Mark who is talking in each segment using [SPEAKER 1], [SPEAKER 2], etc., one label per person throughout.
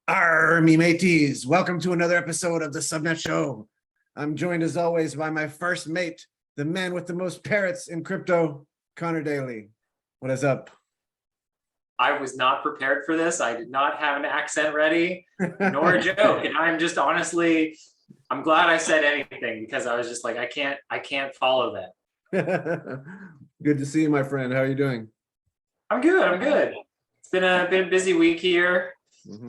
[SPEAKER 1] Army mateys, welcome to another episode of the Subnet Show. I'm joined as always by my first mate, the man with the most parrots in crypto, Connor Daly. What is up?
[SPEAKER 2] I was not prepared for this. I did not have an accent ready, nor a joke. And I'm just honestly, I'm glad I said anything because I was just like, I can't follow that.
[SPEAKER 1] Good to see you, my friend. How are you doing?
[SPEAKER 2] I'm good. It's been a busy week here.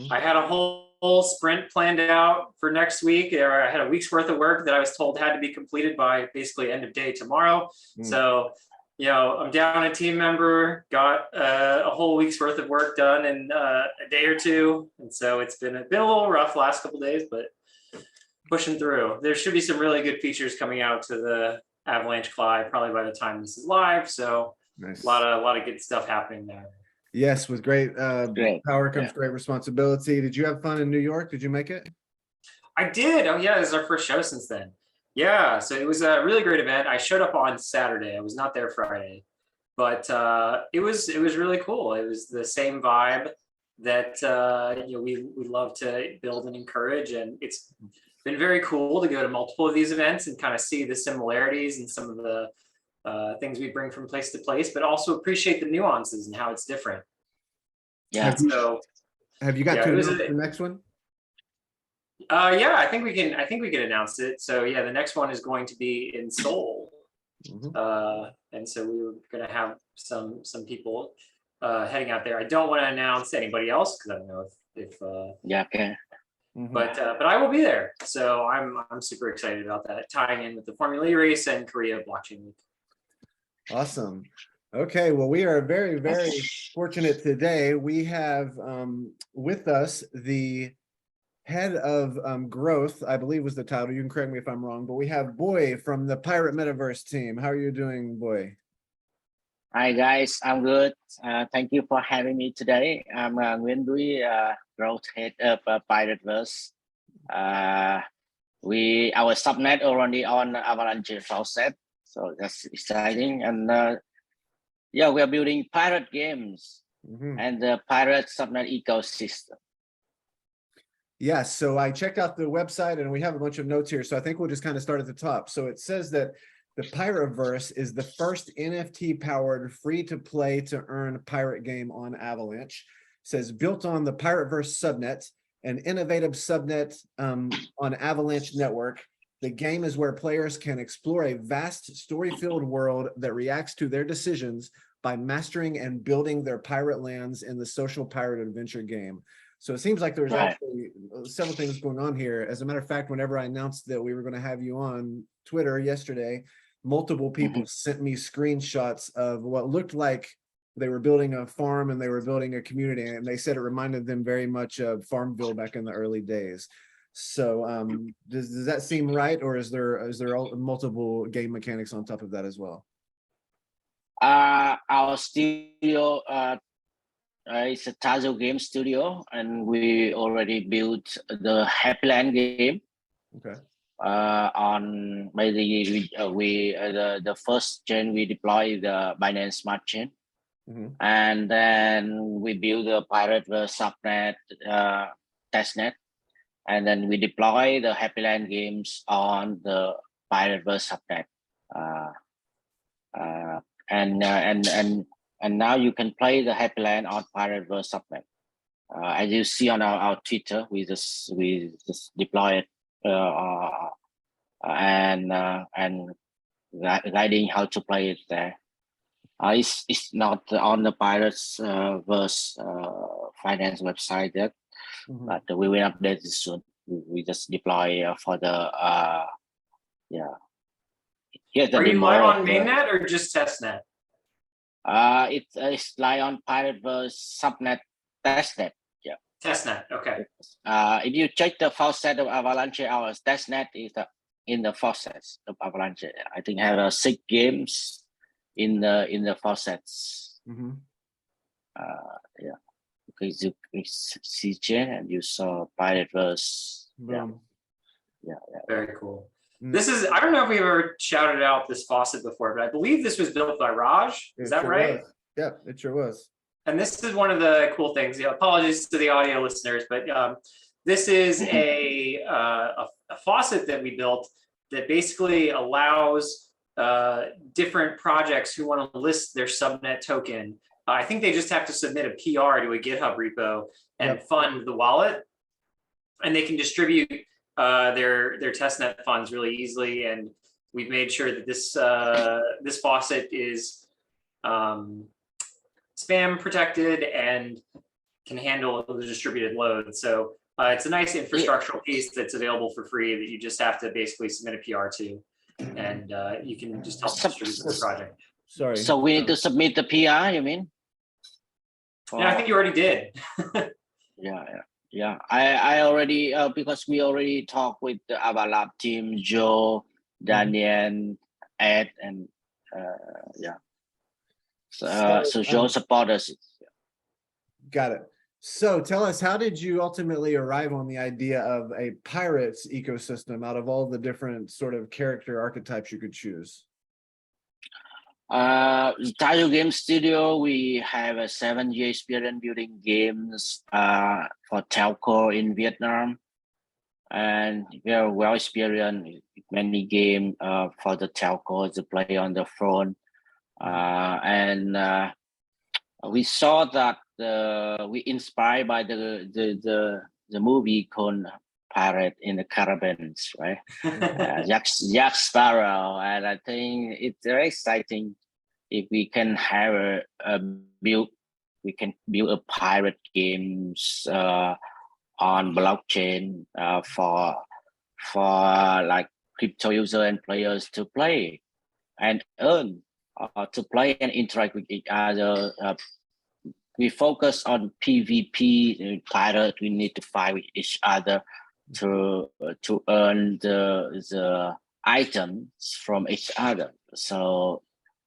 [SPEAKER 2] I had a whole sprint planned out for next week. I had a week's worth of work that I was told had to be completed by basically end of day tomorrow. So, I'm down a team member, got a whole week's worth of work done in a day or two. And so it's been a little rough last couple of days, but pushing through. There should be some really good features coming out to the Avalanche Clyde probably by the time this is live. So nice. a lot of good stuff happening there.
[SPEAKER 1] Yes, with great power comes great responsibility. Did you have fun in New York? Did you make it?
[SPEAKER 2] I did. Oh yeah, this is our first show since then. Yeah, so it was a really great event. I showed up on Saturday. I was not there Friday, but it was really cool. It was the same vibe that we love to build and encourage, and it's been very cool to go to multiple of these events and kind of see the similarities and some of the things we bring from place to place, but also appreciate the nuances and how it's different.
[SPEAKER 1] Yeah. Have you got to announce the next one?
[SPEAKER 2] Yeah, I think we can announce it. So yeah, the next one is going to be in Seoul. And so we were going to have some people heading out there. I don't want to announce anybody else because I don't know if
[SPEAKER 3] okay.
[SPEAKER 2] But I will be there. So I'm super excited about that, tying in with the Formula E race and Korea Blockchain Week.
[SPEAKER 1] Awesome. Okay, well, we are very, very fortunate today. We have with us the head of growth, I believe was the title. You can correct me if I'm wrong, but we have Boy from the Pirate Metaverse team. How are you doing, Boy?
[SPEAKER 3] Hi, guys. I'm good. Thank you for having me today. I'm Nguyen, growth head of PirateVerse. Our subnet already on Avalanche faucet. So that's exciting. And we are building pirate games and the pirate subnet ecosystem.
[SPEAKER 1] Yeah, so I checked out the website and we have a bunch of notes here. So I think we'll just kind of start at the top. So it says that the PirateVerse is the first NFT-powered free-to-play-to-earn pirate game on Avalanche. It says built on the PirateVerse Subnet, an innovative subnet on Avalanche network. The game is where players can explore a vast story-filled world that reacts to their decisions by mastering and building their pirate lands in the social pirate adventure game. So it seems like there's actually several things going on here. As a matter of fact, whenever I announced that we were going to have you on Twitter yesterday, multiple people sent me screenshots of what looked like they were building a farm and they were building a community. And they said it reminded them very much of Farmville back in the early days. So does that seem right, or is there multiple game mechanics on top of that as well?
[SPEAKER 3] Our studio is a Tazo game studio, and we already built the Happy Land game.
[SPEAKER 1] Okay.
[SPEAKER 3] On by the first chain we deploy the Binance Smart Chain, and then we build the PirateVerse Subnet testnet. And then we deploy the Happy Land games on the PirateVerse Subnet, and now you can play the Happy Land on PirateVerse Subnet. As you see on our Twitter, we just deploy it and guiding how to play it there. It's not on the PirateVerse finance website yet. But we will update it soon. We just deploy for the Here's the
[SPEAKER 2] Are you live on mainnet or just testnet?
[SPEAKER 3] It's live on PirateVerse Subnet testnet. Yeah.
[SPEAKER 2] Testnet. Okay.
[SPEAKER 3] If you check the faucet of Avalanche, our testnet is in the faucets of Avalanche. I think I have 6 games in the faucets. Yeah. Because you see chain and you saw PirateVerse. Yeah.
[SPEAKER 2] Very cool. This is, I don't know if we've ever shouted out this faucet before, but I believe this was built by Raj. Is that right?
[SPEAKER 1] Yeah, it sure was.
[SPEAKER 2] And this is one of the cool things. Apologies to the audio listeners, but this is a faucet that we built that basically allows different projects who want to list their subnet token. I think they just have to submit a PR to a GitHub repo and fund the wallet, and they can distribute their testnet funds really easily. And we've made sure that this faucet is spam protected and can handle the distributed load. So it's a nice infrastructural piece that's available for free that you just have to basically submit a PR to, and you can just help distribute the project.
[SPEAKER 1] Sorry.
[SPEAKER 3] So we need to submit the PR, you mean?
[SPEAKER 2] Yeah, I think you already did.
[SPEAKER 3] Yeah. I already because we already talked with the Avalanche team, Joe, Daniel, Ed, and yeah. So Joe support us.
[SPEAKER 1] Got it. So tell us, how did you ultimately arrive on the idea of a pirates ecosystem out of all the different sort of character archetypes you could choose?
[SPEAKER 3] Title Game Studio, we have a 7-year experience building games for telco in Vietnam, and we are well experienced with many games for the telco to play on the phone, and we saw that we inspired by the movie called Pirate in the Caravans, right? Jack Sparrow, and I think it's very exciting if we can have we can build a pirate games on blockchain for like crypto user and players to play and earn, to play and interact with each other. We focus on PvP. In pirate, we need to fight with each other to earn the items from each other. So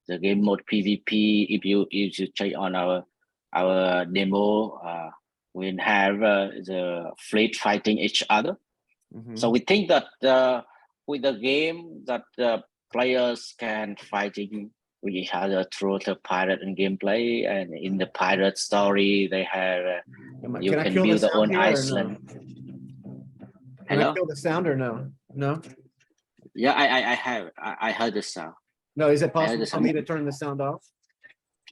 [SPEAKER 3] the Gamemode Pvp, if you check on our demo, we have the fleet fighting each other. So we think that with the game that the players can fighting with each other through the pirate and gameplay, and in the pirate story they have you can build your own island.
[SPEAKER 1] Can I kill the sound or no? No.
[SPEAKER 3] Yeah, I heard the sound.
[SPEAKER 1] No, is it possible for me to turn the sound off?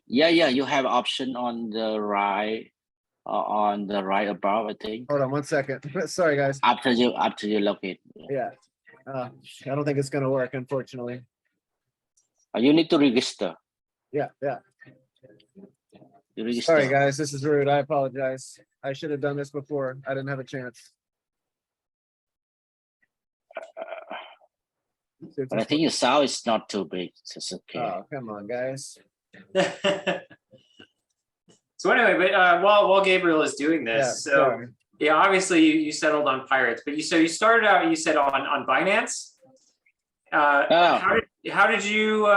[SPEAKER 3] Yeah, you have option on the right above, I think.
[SPEAKER 1] Hold on 1 second. Sorry, guys.
[SPEAKER 3] After you log it.
[SPEAKER 1] Yeah. I don't think it's gonna work, unfortunately.
[SPEAKER 3] You need to register.
[SPEAKER 1] Yeah.
[SPEAKER 3] You register.
[SPEAKER 1] Sorry, guys. This is rude. I apologize. I should have done this before. I didn't have a chance.
[SPEAKER 3] But I think your sound is not too big. It's okay.
[SPEAKER 1] Oh, come on, guys.
[SPEAKER 2] So anyway, but while Gabriel is doing this, yeah, obviously you settled on pirates, but you started out, you said on Binance. How did you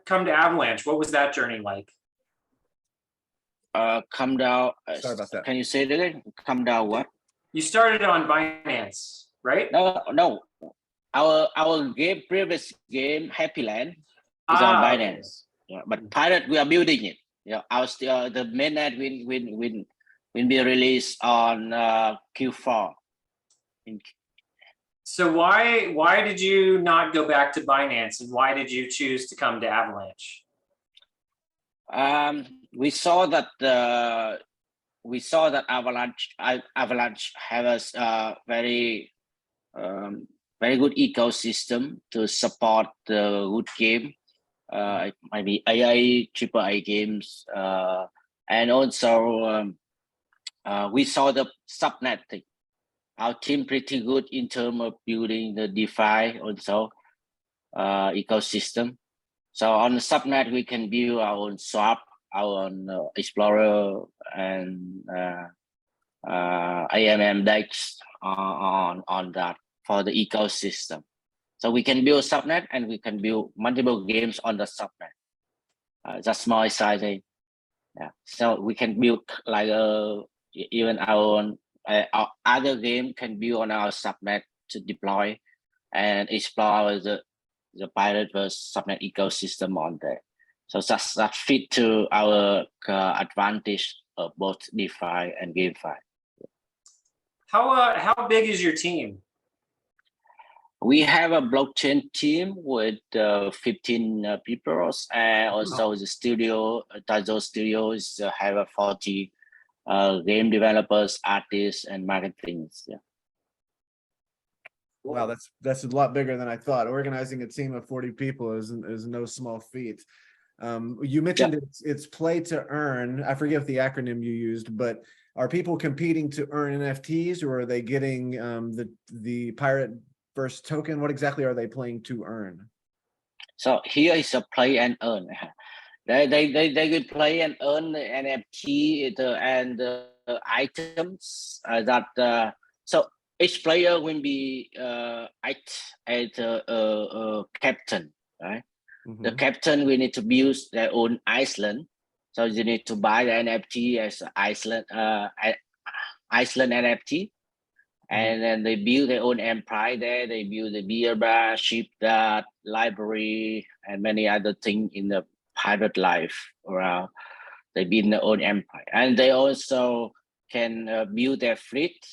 [SPEAKER 2] come to Avalanche? What was that journey like?
[SPEAKER 3] Come down.
[SPEAKER 1] Sorry about that.
[SPEAKER 3] Can you say it again? Come down what?
[SPEAKER 2] You started on Binance, right?
[SPEAKER 3] No. Our previous game, Happy Land, is on Binance. Yeah, but Pirate, we are building it. Yeah, the mainnet will be released on Q4.
[SPEAKER 2] So why did you not go back to Binance, and why did you choose to come to Avalanche?
[SPEAKER 3] We saw that Avalanche has a very good ecosystem to support the good game. It might be AA, AAA games, and also we saw the subnet thing. Our team pretty good in terms of building the DeFi also ecosystem. So on the subnet, we can build our own swap, our own explorer, and AMM DEX on that for the ecosystem. So we can build subnet and we can build multiple games on the subnet. That's more exciting. Yeah. So we can build like even our own other game can build on our subnet to deploy and explore the PirateVerse subnet ecosystem on there. So that fit to our advantage of both DeFi and GameFi.
[SPEAKER 2] How big is your team?
[SPEAKER 3] We have a blockchain team with 15 people, and also the studio, Tazo Studios have a 40 game developers, artists, and marketing. Yeah.
[SPEAKER 1] Wow, that's a lot bigger than I thought. Organizing a team of 40 people is no small feat. You mentioned it's play to earn. I forget the acronym you used, but are people competing to earn NFTs, or are they getting the PirateVerse token? What exactly are they playing to earn?
[SPEAKER 3] So here is a play and earn. They will play and earn the NFT and items that. So each player will be act as a captain, right? The captain will need to build their own island, so you need to buy the NFT as Iceland NFT, and then they build their own empire there. They build the beer bar, shipyard, library, and many other things in the pirate life around. They build their own empire, and they also can build their fleet.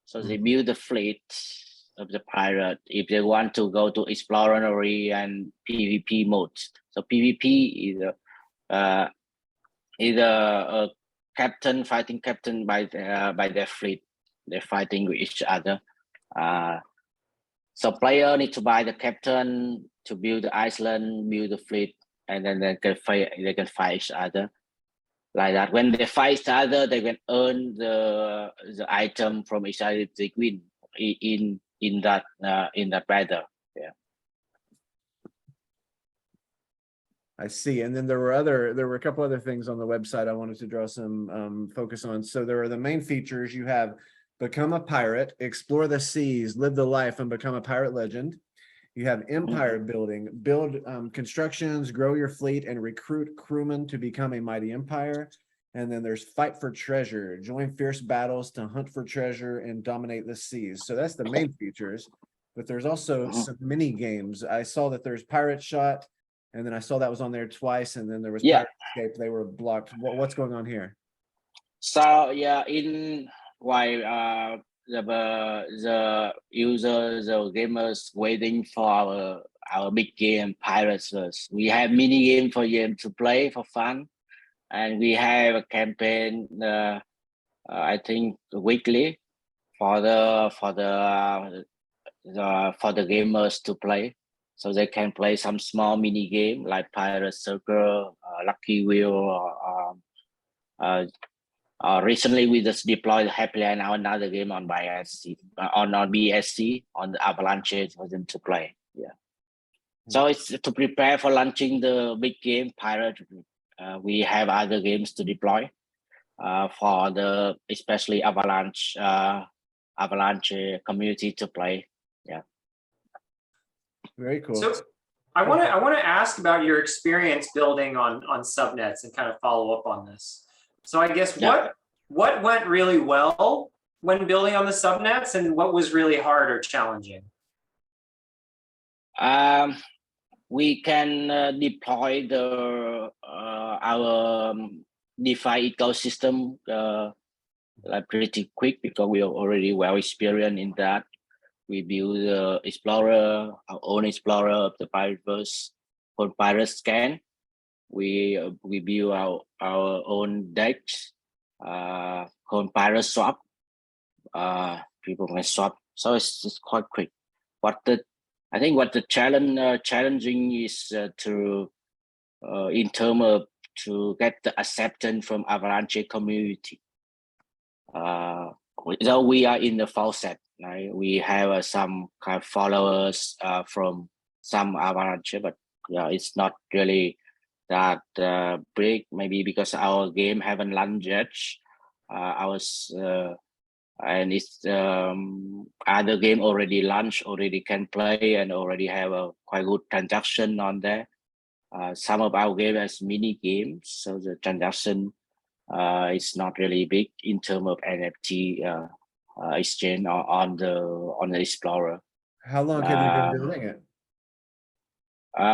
[SPEAKER 3] So they build the fleet of the pirate if they want to go to exploratory and PvP modes. So PvP is a captain fighting captain by their fleet. They're fighting with each other. So player need to buy the captain to build the island, build the fleet, and then they can fight each other. Like that, when they fight each other, they can earn the item from each other if they win in that battle. Yeah,
[SPEAKER 1] I see. And then there were a couple other things on the website I wanted to draw some focus on. So there are the main features. You have become a pirate, explore the seas, live the life, and become a pirate legend. You have empire building, build constructions, grow your fleet, and recruit crewmen to become a mighty empire. And then there's fight for treasure, join fierce battles to hunt for treasure and dominate the seas. So that's the main features, but there's also some mini games. I saw that there's Pirate Shot, and then I saw that was on there twice, and then there was Pirate Escape. They were blocked. What's going on here?
[SPEAKER 3] So yeah, in while the users, the gamers waiting for our big game PirateVerse, we have mini game for them to play for fun, and we have a campaign. I think weekly for the gamers to play, so they can play some small mini game like Pirate Circle, Lucky Wheel, recently we just deployed Happily and now another game on BSC on the Avalanche for them to play. Yeah. So it's to prepare for launching the big game Pirate. We have other games to deploy for the especially Avalanche community to play. Yeah.
[SPEAKER 1] Very cool.
[SPEAKER 2] So I want to ask about your experience building on subnets and kind of follow up on this. So I guess what went really well when building on the subnets, and what was really hard or challenging?
[SPEAKER 3] We can deploy our DeFi ecosystem like pretty quick because we are already well experienced in that. We build Explorer, our own Explorer of the PirateVerse called Pirate Scan. We build our own decks called Pirate Swap. People can swap, so it's quite quick. I think what the challenging is to in terms of to get the acceptance from Avalanche community. Though we are in the faucet, right? We have some kind of followers from some Avalanche, but yeah, it's not really that big. Maybe because our game haven't launched yet. And it's other game already launched, already can play, and already have a quite good transaction on there. Some of our game has mini games, so the transaction is not really big in terms of NFT exchange on the Explorer.
[SPEAKER 1] How long have you been building it?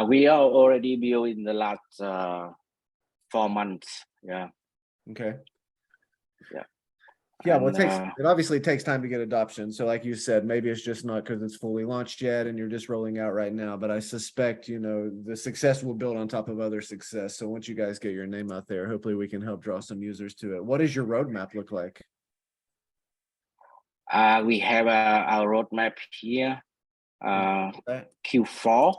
[SPEAKER 3] We are already built in the last 4 months. Yeah.
[SPEAKER 1] Okay.
[SPEAKER 3] Yeah.
[SPEAKER 1] Yeah, well,
[SPEAKER 3] And,
[SPEAKER 1] it obviously takes time to get adoption. So like you said, maybe it's just not because it's fully launched yet and you're just rolling out right now. But I suspect, the success will build on top of other success. So once you guys get your name out there, hopefully we can help draw some users to it. What does your roadmap look like?
[SPEAKER 3] we have our roadmap here. Q4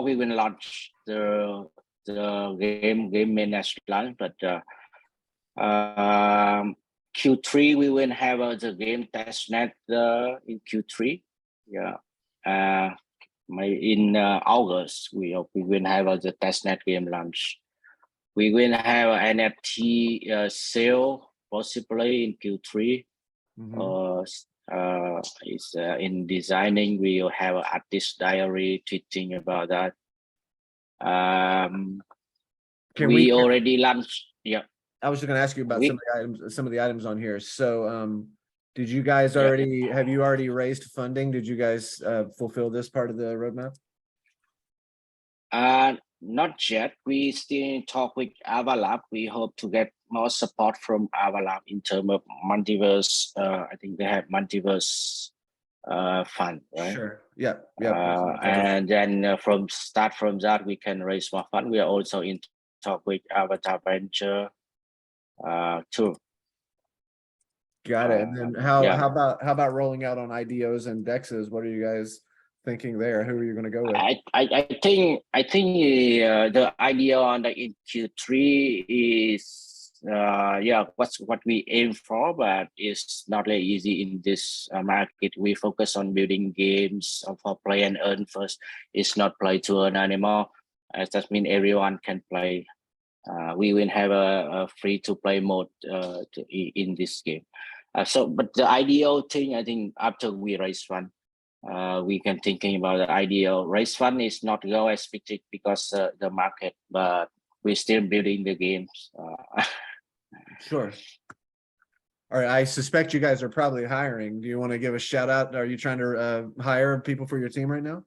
[SPEAKER 3] we will launch the game mainnet launch, but Q3 we will have the game testnet in Q3. Yeah. In August we will have the testnet game launch. We will have an NFT sale possibly in Q3. It's in designing. We will have an artist diary tweeting about that. We already launched. Yeah.
[SPEAKER 1] I was just going to ask you about some of the items on here. So, did you guys have you already raised funding? Did you guys fulfill this part of the roadmap?
[SPEAKER 3] Not yet. We still talk with Avalanche. We hope to get more support from Avalanche in terms of multiverse. I think they have multiverse fund, right?
[SPEAKER 1] Sure. Yeah.
[SPEAKER 3] And then from that we can raise more fund. We are also in talk with Avatar Venture too.
[SPEAKER 1] Got it. And then how about rolling out on IDOs and DEXs? What are you guys thinking there? Who are you going to go with?
[SPEAKER 3] I think the idea on the in Q3 is what we aim for, but it's not really easy in this market. We focus on building games for play and earn first. It's not play to earn anymore. That means everyone can play. We will have a free-to-play mode in this game. But the ideal thing, I think, after we raise fund, we can thinking about the ideal raise fund is not go as expected because the market, but we're still building the games.
[SPEAKER 1] Sure. All right. I suspect you guys are probably hiring. Do you want to give a shout out? Are you trying to hire people for your team right now?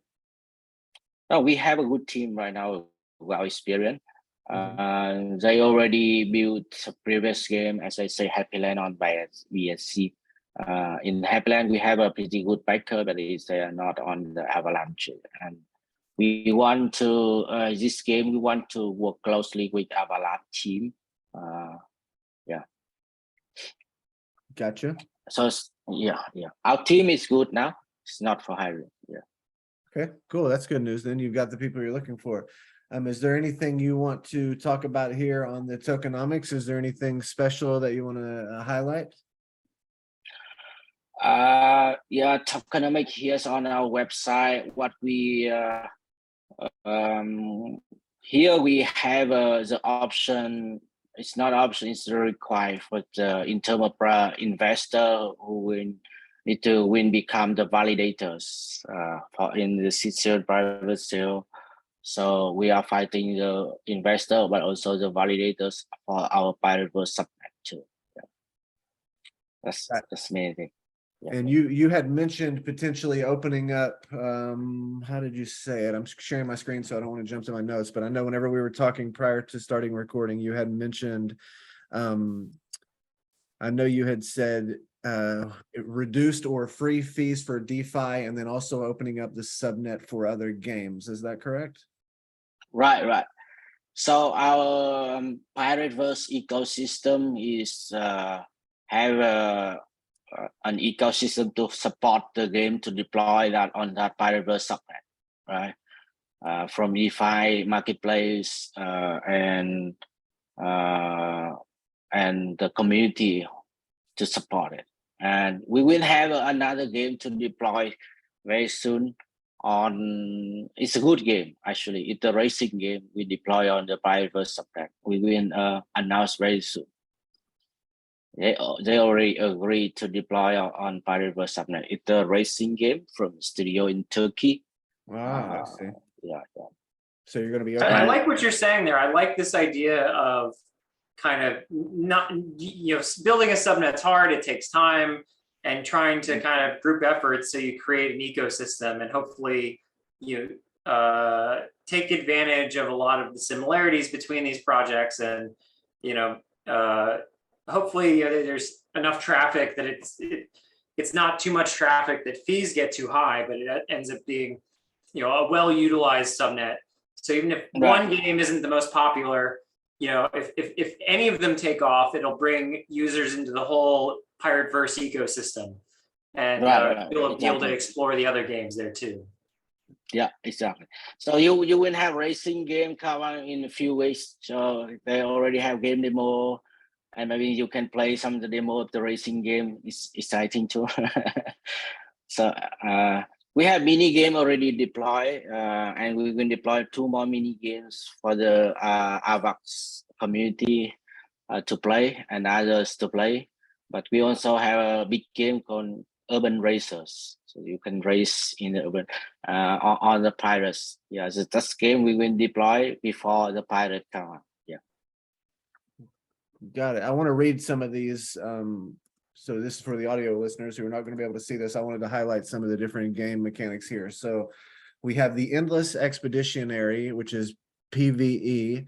[SPEAKER 3] No, we have a good team right now, well experienced. They already built a previous game, as I say, Happy Land on BSC. In Happy Land, we have a pretty good backer, but they are not on the Avalanche. And we want to this game. We want to work closely with Avalanche team.
[SPEAKER 1] Gotcha.
[SPEAKER 3] So yeah, our team is good now. It's not for hiring. Yeah.
[SPEAKER 1] Okay, cool. That's good news. Then you've got the people you're looking for. Is there anything you want to talk about here on the tokenomics? Is there anything special that you want to highlight?
[SPEAKER 3] Tokenomics here's on our website. What we here we have the option. It's not option. It's required for the in terms of investor who will need to become the validators for in the secured private sale. So we are fighting the investor, but also the validators for our PirateVerse Subnet too. Yeah. That's main thing. Yeah.
[SPEAKER 1] And you had mentioned potentially opening up, how did you say it? I'm sharing my screen, so I don't want to jump to my notes, but I know whenever we were talking prior to starting recording, you had mentioned, I know you had said reduced or free fees for DeFi, and then also opening up the subnet for other games. Is that correct?
[SPEAKER 3] Right. So our PirateVerse ecosystem is have an ecosystem to support the game to deploy that on that PirateVerse subnet, right? From DeFi marketplace and the community to support it. And we will have another game to deploy very soon. It's a good game actually. It's a racing game we deploy on the PirateVerse subnet. We will announce very soon. They already agreed to deploy on PirateVerse subnet. It's a racing game from studio in Turkey.
[SPEAKER 1] Wow, I see.
[SPEAKER 3] Yeah.
[SPEAKER 1] So you're going to be.
[SPEAKER 2] I like what you're saying there. I like this idea of kind of not, building a subnet's hard. It takes time, and trying to kind of group efforts so you create an ecosystem, and hopefully take advantage of a lot of the similarities between these projects, and hopefully there's enough traffic that it's not too much traffic that fees get too high, but it ends up being a well-utilized subnet. So even if one game isn't the most popular, if any of them take off, it'll bring users into the whole PirateVerse ecosystem, and you'll be able to explore the other games there too.
[SPEAKER 3] Yeah, exactly. So you will have racing game coming in a few weeks. So they already have game demo, and maybe you can play some of the demo of the racing game. It's exciting too. So we have mini game already deployed, and we will deploy 2 more mini games for the Avalanche community to play and others to play. But we also have a big game called Urban Racers. So you can race in the urban on the pirates. Yeah, so that's game we will deploy before the pirate come. Yeah.
[SPEAKER 1] Got it. I want to read some of these. So this is for the audio listeners who are not going to be able to see this. I wanted to highlight some of the different game mechanics here. So we have the Endless Expeditionary, which is PvE,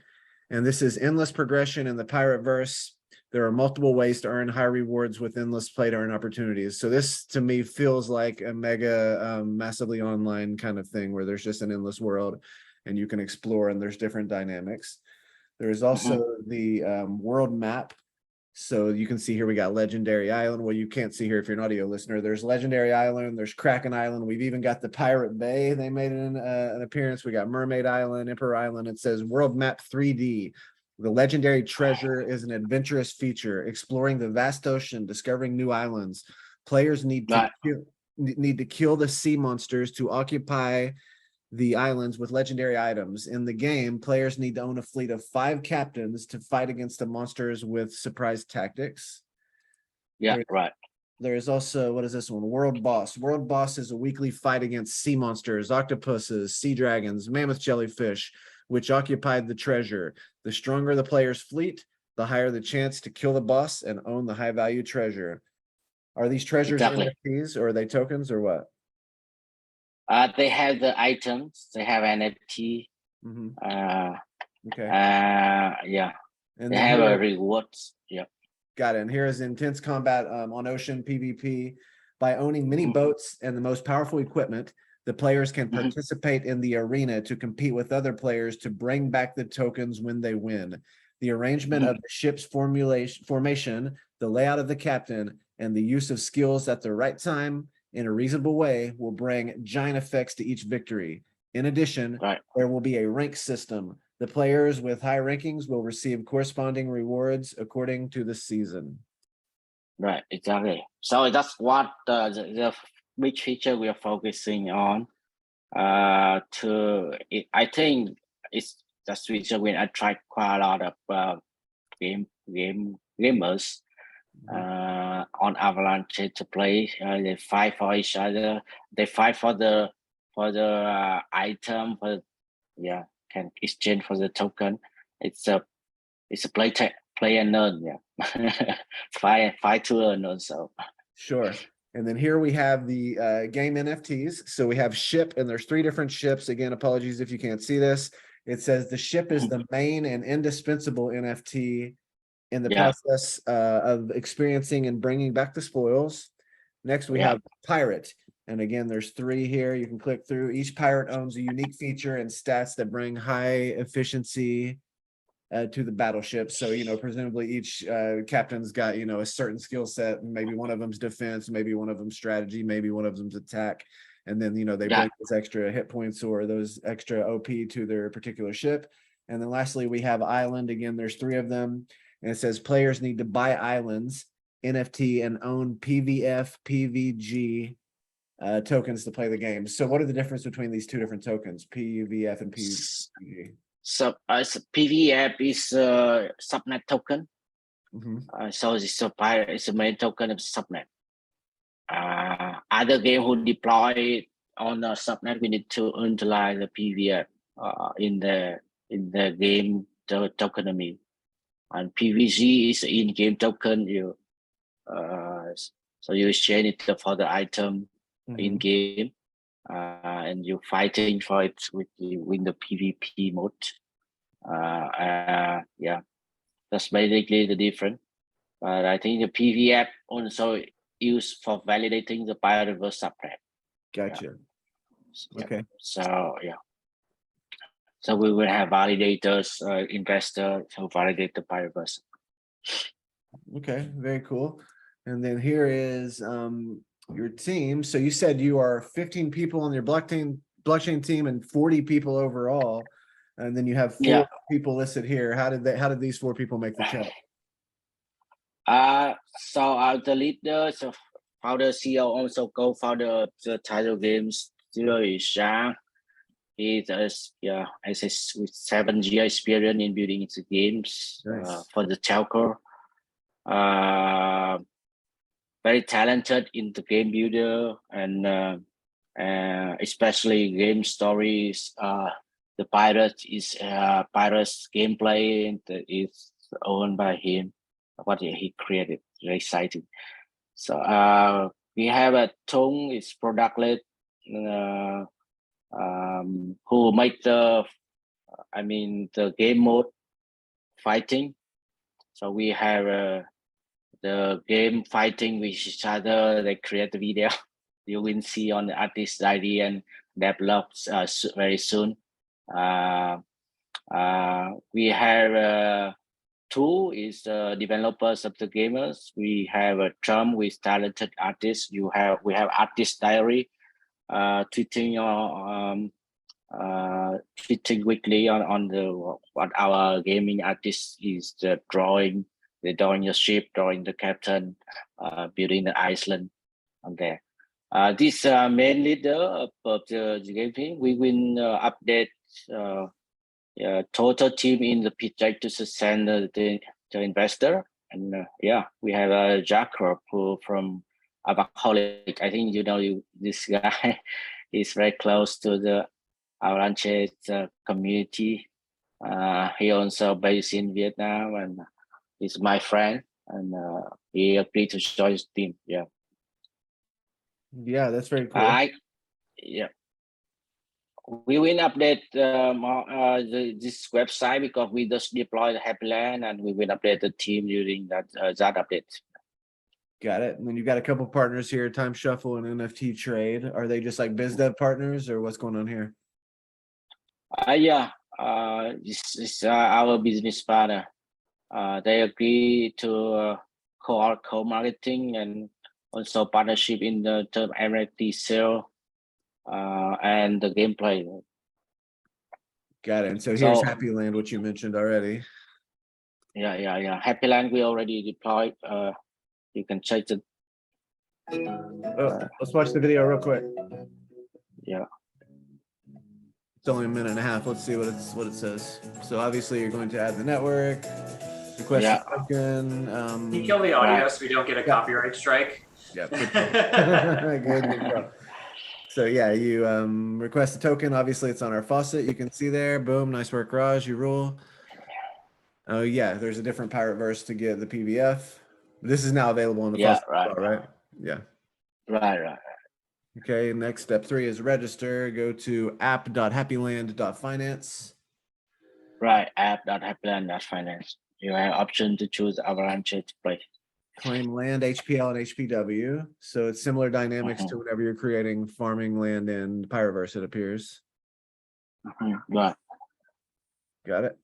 [SPEAKER 1] and this is endless progression in the PirateVerse. There are multiple ways to earn high rewards with endless play to earn opportunities. So this to me feels like a mega massively online kind of thing where there's just an endless world and you can explore and there's different dynamics. There is also the world map. So you can see here we got Legendary Island. Well, you can't see here if you're an audio listener. There's Legendary Island, there's Kraken Island. We've even got the Pirate Bay. They made an appearance. We got Mermaid Island, Emperor Island. It says World Map 3D. The legendary treasure is an adventurous feature, exploring the vast ocean, discovering new islands. Players need to kill the sea monsters to occupy the islands with legendary items. In the game, players need to own a fleet of 5 captains to fight against the monsters with surprise tactics.
[SPEAKER 3] Yeah,
[SPEAKER 1] There is also, what is this one? World Boss. World Boss is a weekly fight against sea monsters, octopuses, sea dragons, mammoth jellyfish, which occupied the treasure. The stronger the player's fleet, the higher the chance to kill the boss and own the high-value treasure. Are these treasures NFTs, or are they tokens, or what?
[SPEAKER 3] They have the items. They have NFT.
[SPEAKER 1] Okay.
[SPEAKER 3] Yeah. And they have rewards. Yeah.
[SPEAKER 1] Got it. And here is intense combat on ocean PvP. By owning many boats and the most powerful equipment, the players can participate in the arena to compete with other players to bring back the tokens when they win. The arrangement of the ship's formation, the layout of the captain, and the use of skills at the right time in a reasonable way will bring giant effects to each victory. In addition, there will be a rank system. The players with high rankings will receive corresponding rewards according to the season.
[SPEAKER 3] Right, exactly. So that's what the big feature we are focusing on. I think it's just feature when I tried quite a lot of gamers on Avalanche to play. They fight for each other. They fight for the item. Can exchange for the token. It's a play and earn. Yeah, fight to earn also.
[SPEAKER 1] Sure. And then here we have the game NFTs. So we have ship, and there's 3 different ships. Again, apologies if you can't see this. It says the ship is the main and indispensable NFT in the process of experiencing and bringing back the spoils. Next, we have pirate. And again, there's 3 here. You can click through. Each pirate owns a unique feature and stats that bring high efficiency to the battleship. So, presumably each captain's got, a certain skill set. Maybe one of them's defense, maybe one of them's strategy, maybe one of them's attack. And then, they bring those extra hit points or those extra OP to their particular ship. And then lastly, we have island. Again, there's 3 of them. And it says players need to buy islands, NFT, and own PVF, PVG tokens to play the game. So what are the difference between these 2 different tokens, PVF and PVG?
[SPEAKER 3] So PVF is a subnet token. So it's a main token of subnet. Other game who deploy on the subnet, we need to utilize the PVF in the game tokenomics. And PVG is in-game token. So you exchange it for the item in game. and you're fighting for it win the PvP mode. Yeah, that's basically the difference. But I think the PvP also used for validating the PirateVerse subnet.
[SPEAKER 1] Gotcha. Okay.
[SPEAKER 3] So yeah. So we will have validators, investors who validate the PirateVerse.
[SPEAKER 1] Okay, very cool. And then here is your team. So you said you are 15 people on your blockchain team and 40 people overall. And then you have 4 people listed here. How did these 4 people make the cut?
[SPEAKER 3] So the leader, so founder, CEO, also co-founder of the title games studio is Zhang. He's I say with 7 years experience in building the games.
[SPEAKER 1] Nice.
[SPEAKER 3] For the telco. Very talented in the game builder and especially game stories. The Pirate's gameplay is owned by him. What he created, very exciting. So we have a Tung, is product led, who make the game mode fighting. So we have the game fighting with each other. They create the video. You will see on the artist ID and develops very soon. We have two is developers of the gamers. We have a Trump with talented artists. We have artist diary, tweeting weekly on the what our gaming artist is drawing. They're drawing the ship, drawing the captain, building the island on there. This main leader of the game team, we will update total team in the project to send the investor. And we have Jacob who from Avalanche. I think this guy is very close to the Avalanche community. He also based in Vietnam and he's my friend, and he agreed to join the team.
[SPEAKER 1] Yeah, that's very cool.
[SPEAKER 3] We will update this website because we just deployed Happy Land, and we will update the team during that update.
[SPEAKER 1] Got it. And then you've got a couple partners here, Time Shuffle and NFT Trade. Are they just like biz dev partners, or what's going on here?
[SPEAKER 3] This is our business partner. They agree to co-marketing and also partnership in the term NFT sale and the gameplay.
[SPEAKER 1] Got it. And so here's Happy Land, which you mentioned already.
[SPEAKER 3] Yeah. Happy Land we already deployed. You can check it.
[SPEAKER 1] Let's watch the video real quick.
[SPEAKER 3] Yeah.
[SPEAKER 1] It's only a minute and a half. Let's see what it says. So obviously you're going to add the network, request a token.
[SPEAKER 2] Can you kill the audio so we don't get a copyright strike?
[SPEAKER 1] Yeah. Good. So yeah, you request a token. Obviously it's on our faucet. You can see there. Boom. Nice work, Raj. You rule. Oh yeah, there's a different PirateVerse to get the PVF. This is now available in the faucet, right? Yeah.
[SPEAKER 3] Right.
[SPEAKER 1] Okay, next step 3 is register. Go to app.happyland.finance.
[SPEAKER 3] Right, app.happyland.finance. You have option to choose Avalanche to play.
[SPEAKER 1] Claim land, HPL, and HPW. So it's similar dynamics to whenever you're creating farming land in PirateVerse, it appears.
[SPEAKER 3] Right.
[SPEAKER 1] Got it.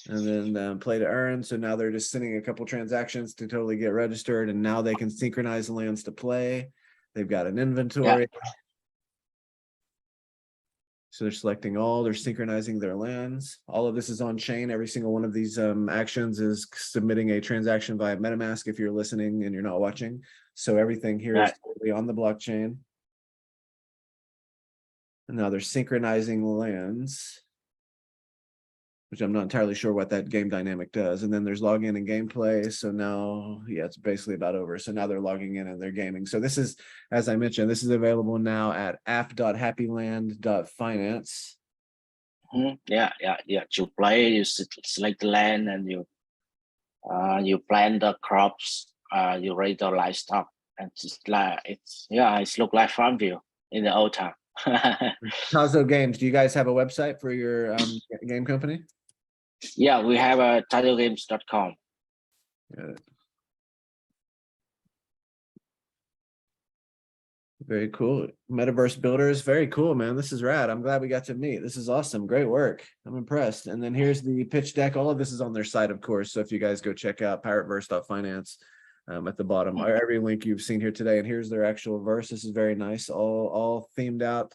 [SPEAKER 1] And then play to earn. So now they're just sending a couple transactions to totally get registered, and now they can synchronize the lands to play. They've got an inventory. Yeah. So they're selecting all, they're synchronizing their lands. All of this is on chain. Every single one of these actions is submitting a transaction via MetaMask if you're listening and you're not watching. So everything here is totally on the blockchain. And now they're synchronizing the lands, which I'm not entirely sure what that game dynamic does. And then there's login and gameplay. So now, it's basically about over. So now they're logging in and they're gaming. So this is, as I mentioned, this is available now at app.happyland.finance.
[SPEAKER 3] Yeah. You play, you select the land, and you plant the crops, you raise the livestock, and just like it's look like front view in the old time.
[SPEAKER 1] Tazo Games, do you guys have a website for your game company?
[SPEAKER 3] Yeah, we have a titlegames.com.
[SPEAKER 1] Very cool. Metaverse builders, very cool, man. This is rad. I'm glad we got to meet. This is awesome. Great work. I'm impressed. And then here's the pitch deck. All of this is on their site, of course. So if you guys go check out pirateverse.finance at the bottom, every link you've seen here today. And here's their actual verse. This is very nice. All themed out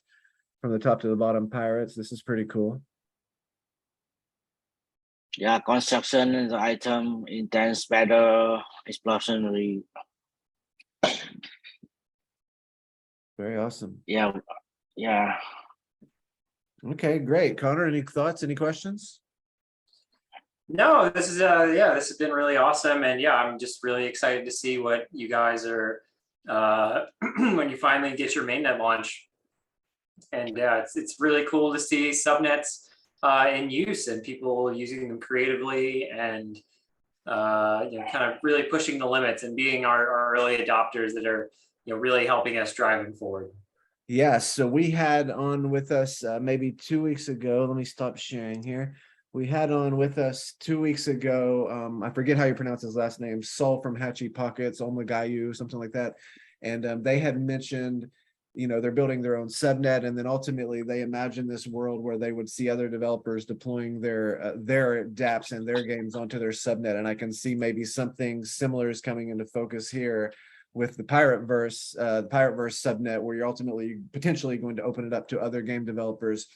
[SPEAKER 1] from the top to the bottom pirates. This is pretty cool.
[SPEAKER 3] Yeah, construction is item, intense battle, explosionary.
[SPEAKER 1] Very awesome.
[SPEAKER 3] Yeah.
[SPEAKER 1] Okay, great. Connor, any thoughts, any questions?
[SPEAKER 2] No, this is this has been really awesome, and yeah, I'm just really excited to see what you guys are when you finally get your mainnet launch. And yeah, it's really cool to see subnets in use and people using them creatively, and kind of really pushing the limits and being our early adopters that are really helping us driving forward.
[SPEAKER 1] Yes, so we had on with us maybe 2 weeks ago. Let me stop sharing here. We had on with us 2 weeks ago, I forget how you pronounce his last name, Saul from Hatchy Pockets, Omagayu, something like that. And they had mentioned, they're building their own subnet, and then ultimately they imagine this world where they would see other developers deploying their dApps and their games onto their subnet. And I can see maybe something similar is coming into focus here with the PirateVerse subnet, where you're ultimately potentially going to open it up to other game developers.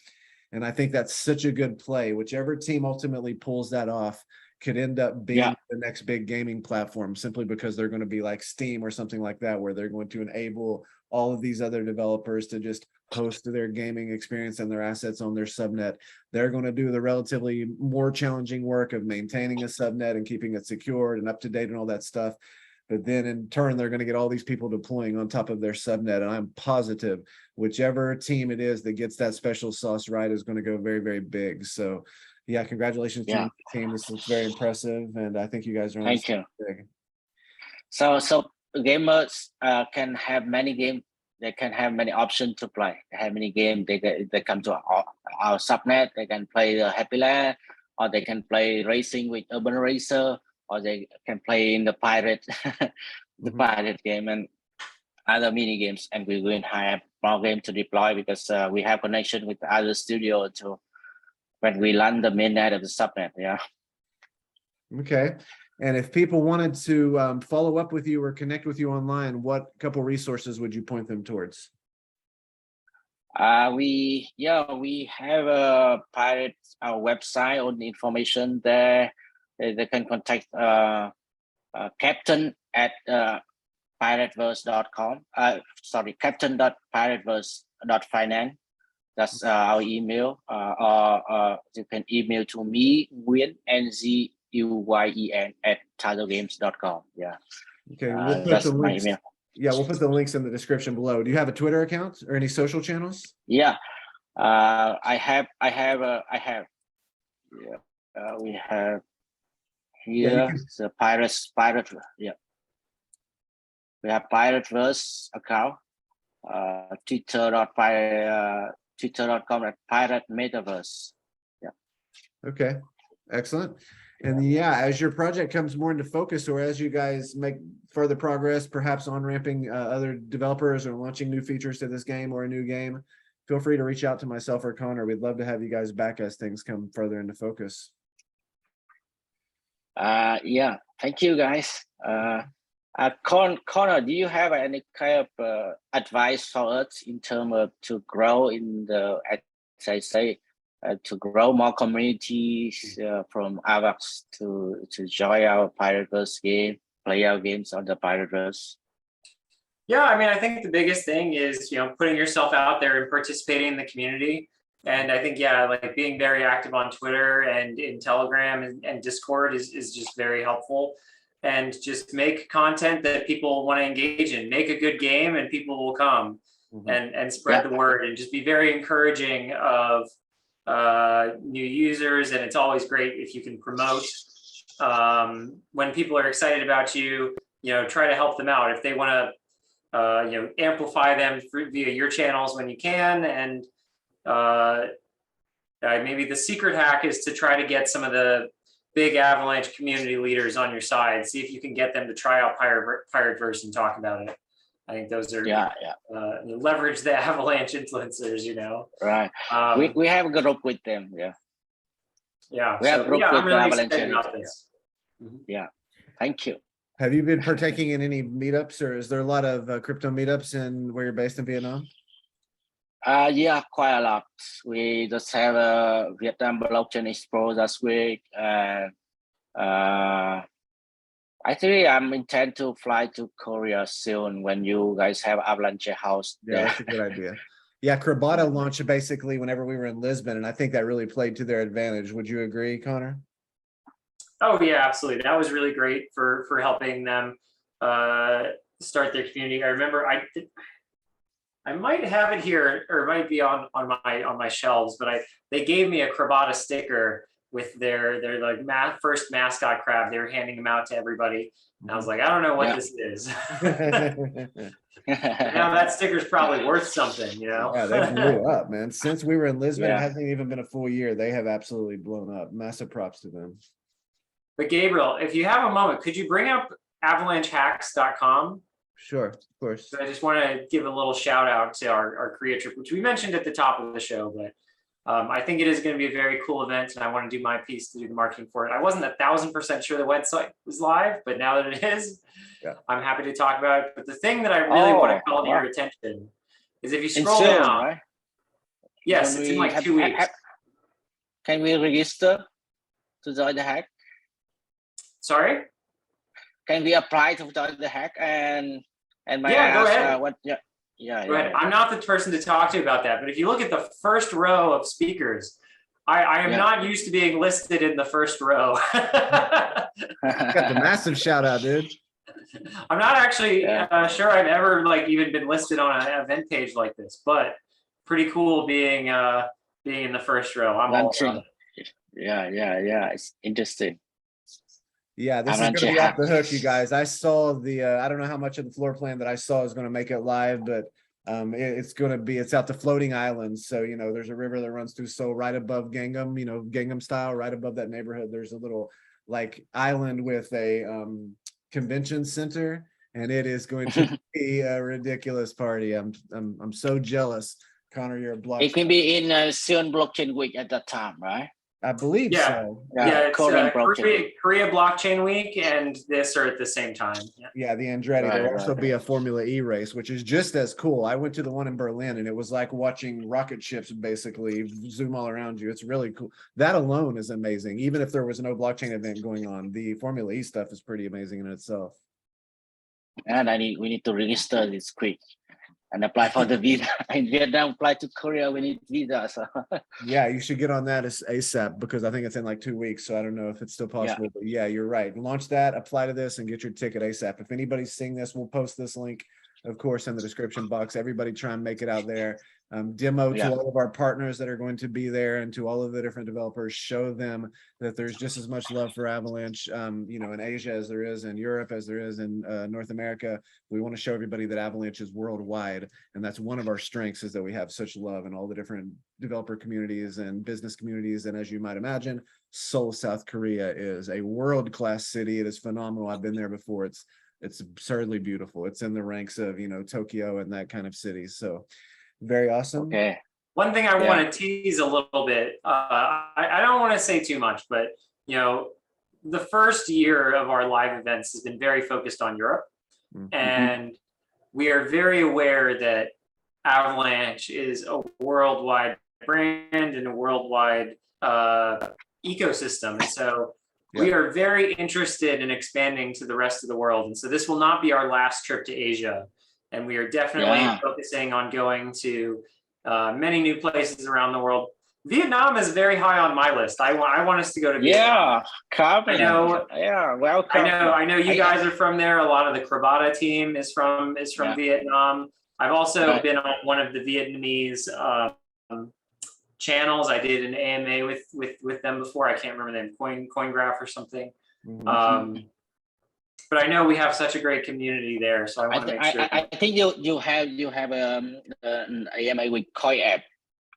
[SPEAKER 1] And I think that's such a good play. Whichever team ultimately pulls that off could end up being the next big gaming platform, simply because they're going to be like Steam or something like that, where they're going to enable all of these other developers to just host their gaming experience and their assets on their subnet. They're going to do the relatively more challenging work of maintaining a subnet and keeping it secured and up to date and all that stuff. But then in turn, they're going to get all these people deploying on top of their subnet. And I'm positive whichever team it is that gets that special sauce right is going to go very, very big. So yeah, congratulations to the team. This looks very impressive. And I think you guys are on.
[SPEAKER 3] Thank you. Big. So gamers can have many games. They can have many options to play. They have many games. They come to our subnet. They can play the Happy Land, or they can play racing with Urban Racer, or they can play in the pirate, pirate game and other mini games. And we will have more games to deploy, because we have connection with other studio to when we run the mainnet of the subnet. Yeah. Okay.
[SPEAKER 1] And if people wanted to follow up with you or connect with you online, what couple resources would you point them towards?
[SPEAKER 3] We have a pirate our website, all the information there. They can contact captain at pirateverse.com. Captain.pirateverse.finance. That's our email. Or you can email to me, Nguyen, Nguyen at titlegames.com. Yeah.
[SPEAKER 1] Okay, we'll put the links. My email. Yeah, we'll put the links in the description below. Do you have a Twitter account or any social channels?
[SPEAKER 3] Yeah, I have. Yeah, we have here the pirate. Yeah, we have PirateVerse account. Twitter.com at Pirate Metaverse. Yeah.
[SPEAKER 1] Okay, excellent. And yeah, as your project comes more into focus, or as you guys make further progress, perhaps on ramping other developers or launching new features to this game or a new game, feel free to reach out to myself or Connor. We'd love to have you guys back as things come further into focus.
[SPEAKER 3] Yeah, thank you guys. Connor, do you have any kind of advice for us in terms of to grow in the, as I say, to grow more communities from Avalanche to join our PirateVerse game, play our games on the PirateVerse?
[SPEAKER 2] Yeah, I mean, I think the biggest thing is, putting yourself out there and participating in the community. And I think, like being very active on Twitter and in Telegram and Discord is just very helpful. And just make content that people want to engage in. Make a good game and people will come and spread the word, and just be very encouraging of new users. And it's always great if you can promote when people are excited about you, try to help them out. If they want to amplify them via your channels when you can. And maybe the secret hack is to try to get some of the big Avalanche community leaders on your side. See if you can get them to try out PirateVerse and talk about it. I think those are leverage the Avalanche influencers.
[SPEAKER 3] Right. We have a group with them. Yeah.
[SPEAKER 2] Yeah.
[SPEAKER 3] We have a group with
[SPEAKER 2] I'm really
[SPEAKER 3] Avalanche.
[SPEAKER 2] excited about this.
[SPEAKER 3] Yeah. Thank you.
[SPEAKER 1] Have you been partaking in any meetups, or is there a lot of crypto meetups in where you're based in Vietnam?
[SPEAKER 3] Yeah, quite a lot. We just have a Vietnam Blockchain Expo this week. Actually, I'm intend to fly to Korea soon when you guys have Avalanche house.
[SPEAKER 1] Yeah, that's a good idea. Yeah, Krabata launched basically whenever we were in Lisbon, and I think that really played to their advantage. Would you agree, Connor?
[SPEAKER 2] Oh yeah, absolutely. That was really great for helping them start their community. I remember I might have it here, or it might be on my shelves, but they gave me a Krabata sticker with their like first mascot crab. They were handing them out to everybody, and I was like, I don't know what this is. Now that sticker's probably worth something,
[SPEAKER 1] Yeah, they blew up, man. Since we were in Lisbon, it hasn't even been a full year. They have absolutely blown up. Massive props to them.
[SPEAKER 2] But Gabriel, if you have a moment, could you bring up avalanchehacks.com?
[SPEAKER 1] Sure, of course.
[SPEAKER 2] So I just want to give a little shout out to our Korea trip, which we mentioned at the top of the show, but I think it is going to be a very cool event, and I want to do my piece to do the marketing for it. I wasn't 1,000% sure the website was live, but now that it is, I'm happy to talk about it. But the thing that I really want to call to your attention is if you scroll down. Right? Yes, it's in like 2 weeks.
[SPEAKER 3] Can we register to join the hack?
[SPEAKER 2] Sorry?
[SPEAKER 3] Can we apply to join the hack and my
[SPEAKER 2] go ahead.
[SPEAKER 3] Go
[SPEAKER 2] ahead. I'm not the person to talk to about that, but if you look at the first row of speakers, I am not used to being listed in the first row.
[SPEAKER 1] Got the massive shout out, dude.
[SPEAKER 2] I'm not actually sure I've ever even been listed on an event page like this, but pretty cool being in the first row. I'm all about it.
[SPEAKER 3] Yeah. It's interesting.
[SPEAKER 1] Yeah, this is going to be off the hook, you guys. I saw the, I don't know how much of the floor plan that I saw is going to make it live, but it's out to floating islands. So, there's a river that runs through Seoul right above Gangnam, Gangnam style, right above that neighborhood. There's a little island with a convention center, and it is going to be a ridiculous party. I'm so jealous. Connor, you're a blockchain.
[SPEAKER 3] It can be in Seoul Blockchain Week at that time, right?
[SPEAKER 1] I believe so.
[SPEAKER 2] Yeah, it's Korea Blockchain Week, and this are at the same time.
[SPEAKER 1] Yeah, the Andretti. There'll also be a Formula E race, which is just as cool. I went to the one in Berlin, and it was like watching rocket ships basically zoom all around you. It's really cool. That alone is amazing. Even if there was no blockchain event going on, the Formula E stuff is pretty amazing in itself.
[SPEAKER 3] And we need to register this quick and apply for the visa. In Vietnam, apply to Korea, we need visa. So.
[SPEAKER 1] Yeah, you should get on that as ASAP, because I think it's in like 2 weeks. So I don't know if it's still possible, but yeah, you're right. Launch that, apply to this, and get your ticket ASAP. If anybody's seeing this, we'll post this link, of course, in the description box. Everybody try and make it out there. Demo to all of our partners that are going to be there, and to all of the different developers. Show them that there's just as much love for Avalanche, in Asia as there is in Europe, as there is in North America. We want to show everybody that Avalanche is worldwide, and that's one of our strengths, is that we have such love in all the different developer communities and business communities. And as you might imagine, Seoul, South Korea is a world-class city. It is phenomenal. I've been there before. It's absurdly beautiful. It's in the ranks of Tokyo and that kind of city. So very awesome.
[SPEAKER 3] Okay.
[SPEAKER 2] One thing I want to tease a little bit, I don't want to say too much, but the first year of our live events has been very focused on Europe. And we are very aware that Avalanche is a worldwide brand and a worldwide ecosystem. And so we are very interested in expanding to the rest of the world. And so this will not be our last trip to Asia. And we are definitely focusing on going to many new places around the world. Vietnam is very high on my list. I want us to go to Vietnam.
[SPEAKER 3] I know. Yeah, welcome.
[SPEAKER 2] I know you guys are from there. A lot of the Krabata team is from Vietnam. I've also been on one of the Vietnamese channels. I did an AMA with them before. I can't remember the name, CoinGraph or something. but I know we have such a great community there, so I want to make sure.
[SPEAKER 3] I think you have an AMA with Koi app.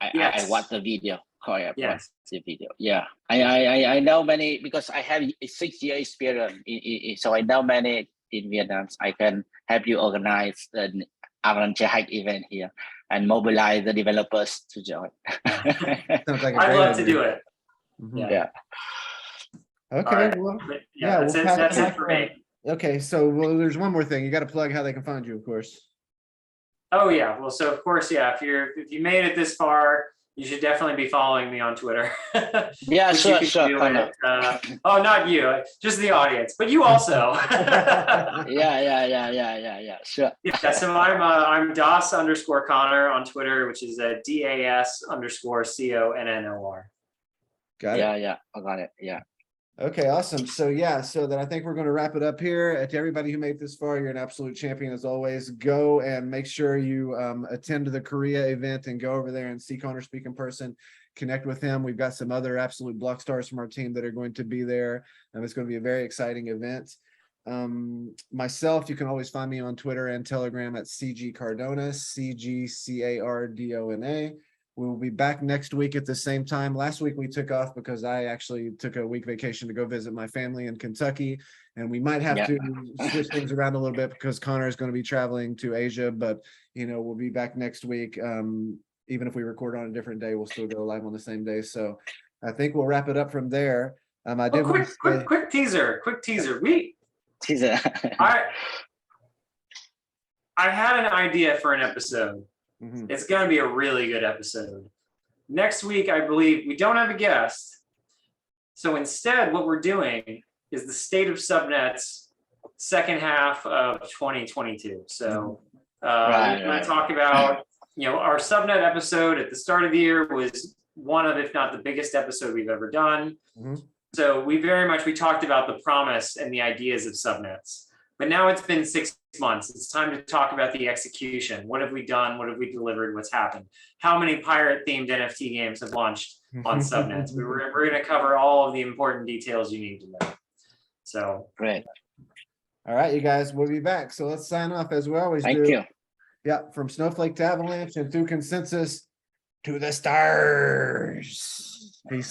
[SPEAKER 3] I watched the video. Koi app.
[SPEAKER 2] Yes.
[SPEAKER 3] The video. Yeah. I know many because I have a 6-year experience. So I know many in Vietnam. I can help you organize the Avalanche hack event here and mobilize the developers to join.
[SPEAKER 1] Sounds like a
[SPEAKER 2] I'd
[SPEAKER 1] great
[SPEAKER 2] love to
[SPEAKER 1] idea.
[SPEAKER 2] do it.
[SPEAKER 1] Mhm.
[SPEAKER 3] Yeah.
[SPEAKER 1] Okay,
[SPEAKER 2] All right.
[SPEAKER 1] well,
[SPEAKER 2] But
[SPEAKER 1] yeah,
[SPEAKER 2] that's
[SPEAKER 1] we'll
[SPEAKER 2] it.
[SPEAKER 1] pass
[SPEAKER 2] That's
[SPEAKER 1] back
[SPEAKER 2] it for
[SPEAKER 1] on.
[SPEAKER 2] me.
[SPEAKER 1] Okay, so well, there's one more thing. You got to plug how they can find you, of course.
[SPEAKER 2] Oh yeah. Well, so of course, yeah. If you made it this far, you should definitely be following me on Twitter.
[SPEAKER 3] Yeah,
[SPEAKER 2] Which you
[SPEAKER 3] sure.
[SPEAKER 2] can do it. Oh, not you, just the audience, but you also.
[SPEAKER 3] Yeah. Sure.
[SPEAKER 2] Yeah. So I'm Das_Connor on Twitter, which is DAS_CONNOR.
[SPEAKER 1] Got it.
[SPEAKER 3] Yeah. I got it. Yeah.
[SPEAKER 1] Okay, awesome. So yeah, so then I think we're going to wrap it up here. To everybody who made it this far, you're an absolute champion as always. Go and make sure you attend to the Korea event and go over there and see Connor speak in person. Connect with him. We've got some other absolute block stars from our team that are going to be there, and it's going to be a very exciting event. Myself, you can always find me on Twitter and Telegram at CG Cardona, CGCARDONA. We will be back next week at the same time. Last week we took off because I actually took a week vacation to go visit my family in Kentucky, and we might have to switch things around a little bit because Connor is going to be traveling to Asia, but we'll be back next week. Even if we record on a different day, we'll still go live on the same day. So I think we'll wrap it up from there.
[SPEAKER 2] Quick teaser.
[SPEAKER 3] Teaser.
[SPEAKER 2] I had an idea for an episode.
[SPEAKER 1] Mhm.
[SPEAKER 2] It's going to be a really good episode. Next week, I believe we don't have a guest. So instead, what we're doing is the state of subnets second half of 2022. So we're going to talk about, our subnet episode at the start of the year was one of, if not the biggest episode we've ever done.
[SPEAKER 1] Mhm.
[SPEAKER 2] So we talked about the promise and the ideas of subnets. But now it's been 6 months. It's time to talk about the execution. What have we done? What have we delivered? What's happened? How many pirate-themed NFT games have launched on subnets? We're going to cover all of the important details you need to know. So
[SPEAKER 3] Great.
[SPEAKER 1] All right, you guys, we'll be back. So let's sign off as we always do.
[SPEAKER 3] Thank you.
[SPEAKER 1] Yeah, from Snowflake to Avalanche and through consensus to the stars. Peace.